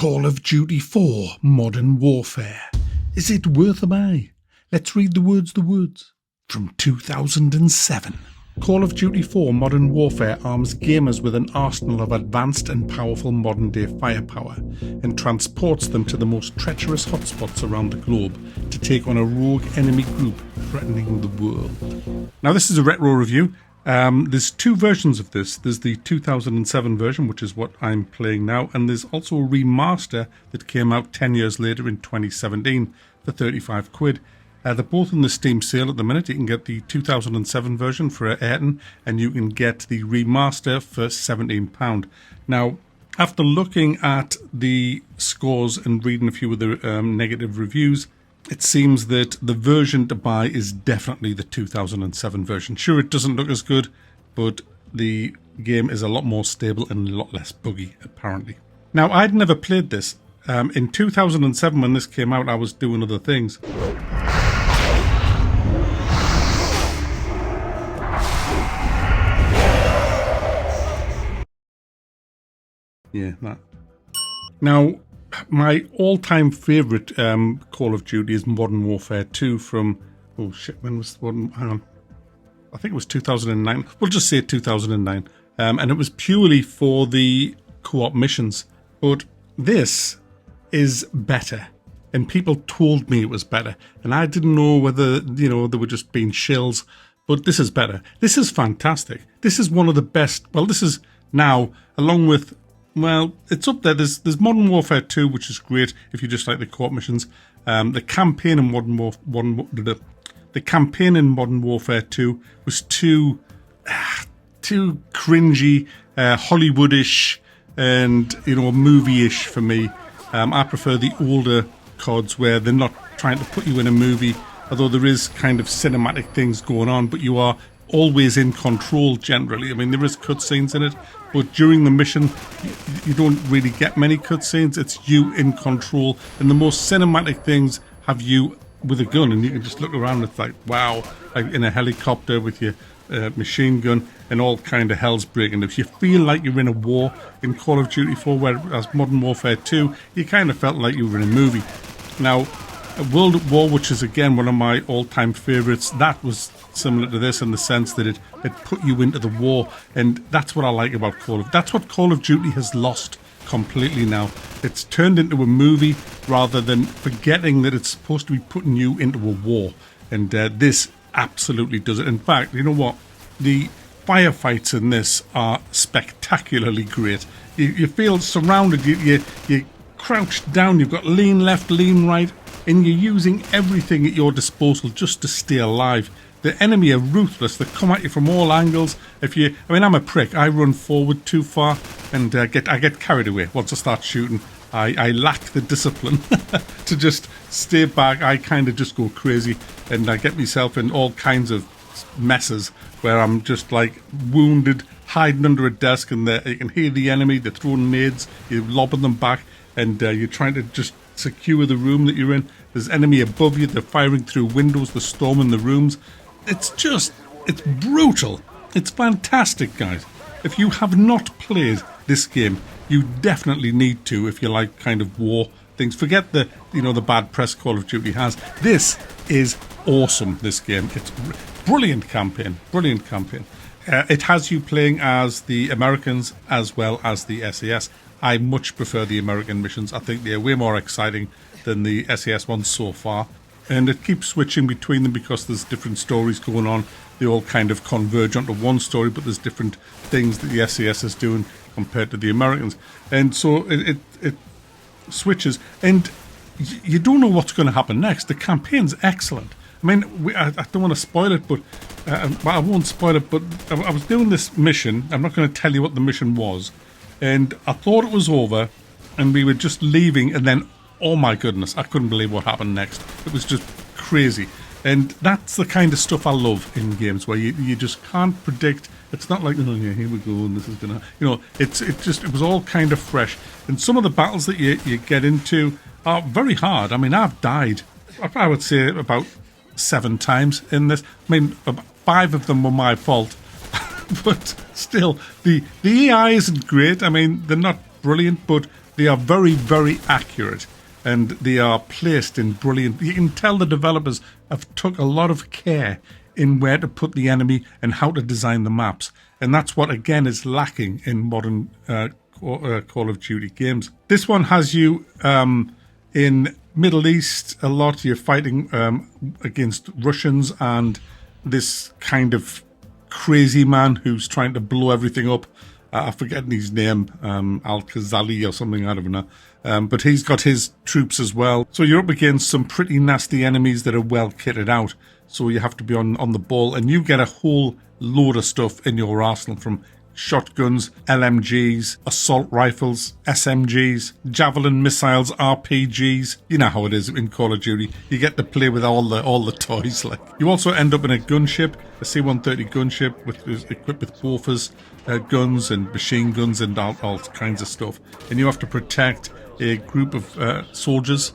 Call of Duty 4 Modern Warfare. Is it worth a buy? Let's read the words. From 2007. Call of Duty 4 Modern Warfare arms gamers with an arsenal of advanced and powerful modern-day firepower and transports them to the most treacherous hotspots around the globe to take on a rogue enemy group threatening the world. Now, this is a retro review. There's two versions of this. There's the 2007 version, which is what I'm playing now, and there's also a remaster that came out 10 years later in 2017 for 35 quid. They're both in the Steam sale at the minute. You can get the 2007 version for £18 and you can get the remaster for £17. Now, after looking at the scores and reading a few of the negative reviews, it seems that the version to buy is definitely the 2007 version. Sure, it doesn't look as good, but the game is a lot more stable and a lot less buggy, apparently. Now, I'd never played this. In 2007, when this came out, I was doing other things. Yeah, that. Now, my all-time favourite Call of Duty is Modern Warfare 2 from... Oh shit, when was the one? Hang on. I think it was 2009. We'll just say 2009. And it was purely for the co-op missions. But this is better. And people told me it was better. And I didn't know whether, they were just being shills. But this is better. This is fantastic. This is one of the best... Well, this is now, along with... Well, it's up there. There's Modern Warfare 2, which is great if you just like the co-op missions. The campaign in Modern Warfare 2 was too cringy, Hollywoodish, and movie-ish for me. I prefer the older CODs where they're not trying to put you in a movie, although there is kind of cinematic things going on, but you are always in control generally. I mean, there is cutscenes in it, but during the mission, you don't really get many cutscenes. It's you in control, and the most cinematic things have you with a gun, and you can just look around. It's like, wow, like in a helicopter with your machine gun, and all kind of hell's breaking loose. You feel like you're in a war in Call of Duty 4, whereas Modern Warfare 2, you kind of felt like you were in a movie. Now, World at War, which is again one of my all-time favourites, that was similar to this in the sense that it put you into the war, and that's what I like about that's what Call of Duty has lost completely now. It's turned into a movie rather than forgetting that it's supposed to be putting you into a war, and this absolutely does it. In fact, you know what? The firefights in this are spectacularly great. You feel surrounded, you're crouched down, you've got lean left, lean right, and you're using everything at your disposal just to stay alive. The enemy are ruthless. They come at you from all angles. I'm a prick. I run forward too far and I get carried away. Once I start shooting, I lack the discipline to just stay back. I kind of just go crazy and I get myself in all kinds of messes where I'm just like wounded, hiding under a desk, and you can hear the enemy. They're throwing nades. You're lobbing them back, and you're trying to just secure the room that you're in. There's enemy above you. They're firing through windows. They're storming the rooms. It's brutal. It's fantastic, guys. If you have not played this game, you definitely need to if you like kind of war things. Forget the bad press Call of Duty has. This is awesome, this game. It's brilliant campaign. It has you playing as the Americans as well as the SAS. I much prefer the American missions. I think they're way more exciting than the SAS ones so far. And it keeps switching between them because there's different stories going on. They all kind of converge onto one story, but there's different things that the SAS is doing compared to the Americans. And so it switches. And you don't know what's going to happen next. The campaign's excellent. I mean, I don't want to spoil it, but I won't spoil it. But I was doing this mission. I'm not going to tell you what the mission was. And I thought it was over, and we were just leaving, and then, oh my goodness, I couldn't believe what happened next. It was just crazy. And that's the kind of stuff I love in games, where you just can't predict. It's not like, oh yeah, here we go, and this is gonna, it was all kind of fresh. And some of the battles that you get into are very hard. I mean, I've died, I would say, about 7 times in this. I mean, 5 of them were my fault. But still, the AI isn't great. I mean, they're not brilliant, but They are very, very accurate, and they are placed in brilliant. You can tell the developers have took a lot of care in where to put the enemy and how to design the maps, and that's what again is lacking in modern Call of Duty games. This one has you in Middle East a lot. You're fighting against Russians and this kind of crazy man who's trying to blow everything up. I've forgotten his name, Al-Khazali or something, I don't know. But he's got his troops as well. So you're up against some pretty nasty enemies that are well kitted out. So you have to be on the ball, and you get a whole load of stuff in your arsenal, from shotguns, LMGs, assault rifles, SMGs, javelin missiles, RPGs. You know how it is in Call of Duty. You get to play with all the toys. Like, you also end up in a gunship, a C-130 gunship, which is equipped with Bofors guns and machine guns and all kinds of stuff. And you have to protect a group of soldiers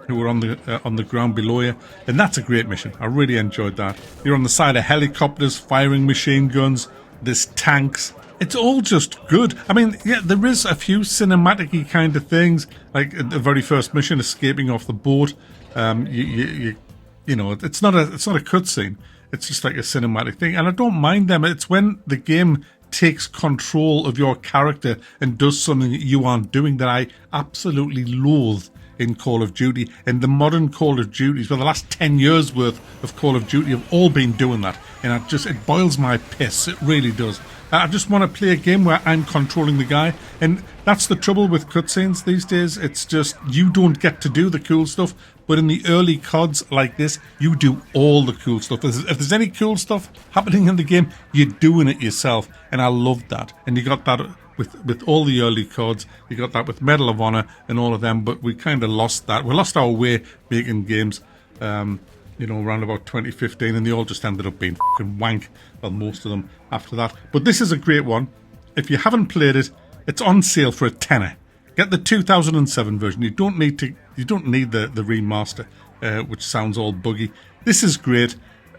who are on the ground below you, and that's a great mission. I really enjoyed that. You're on the side of helicopters, firing machine guns. There's tanks. It's all just good. I mean, yeah, there is a few cinematic-y kind of things, like the very first mission, escaping off the boat. You know, it's not a cutscene. It's just like a cinematic thing, and I don't mind them. It's when the game takes control of your character and does something that you aren't doing that I absolutely loathe in Call of Duty. And the modern Call of Duties, for the last 10 years worth of Call of Duty, have all been doing that, and it boils my piss. It really does. I just want to play a game where I'm controlling the guy, and that's the trouble with cutscenes these days. It's just you don't get to do the cool stuff, but in the early CODs like this, you do all the cool stuff. If there's any cool stuff happening in the game, you're doing it yourself, and I loved that. And you got that with all the early CODs. You got that with Medal of Honor and all of them, but we kind of lost that. We lost our way making games, you know, around about 2015, and they all just ended up being fucking wank. Well, most of them after that. But this is a great one. If you haven't played it, it's on sale for a tenner. Get the 2007 version. You don't need the remaster, which sounds all buggy. This is great.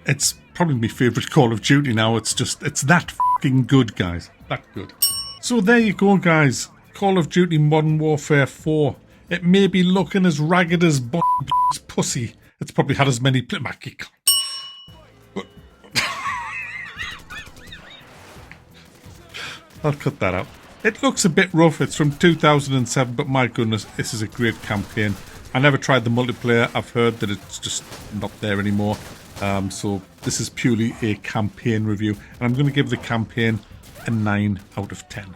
It's probably my favourite Call of Duty now. It's that fucking good, guys. That good. So there you go, guys. Call of Duty Modern Warfare 4. It may be looking as ragged as pussy. It's probably had as many but I'll cut that out. It looks a bit rough. It's from 2007, but my goodness, this is a great campaign. I never tried the multiplayer. I've heard that it's just not there anymore. So this is purely a campaign review, and I'm going to give the campaign a 9 out of 10.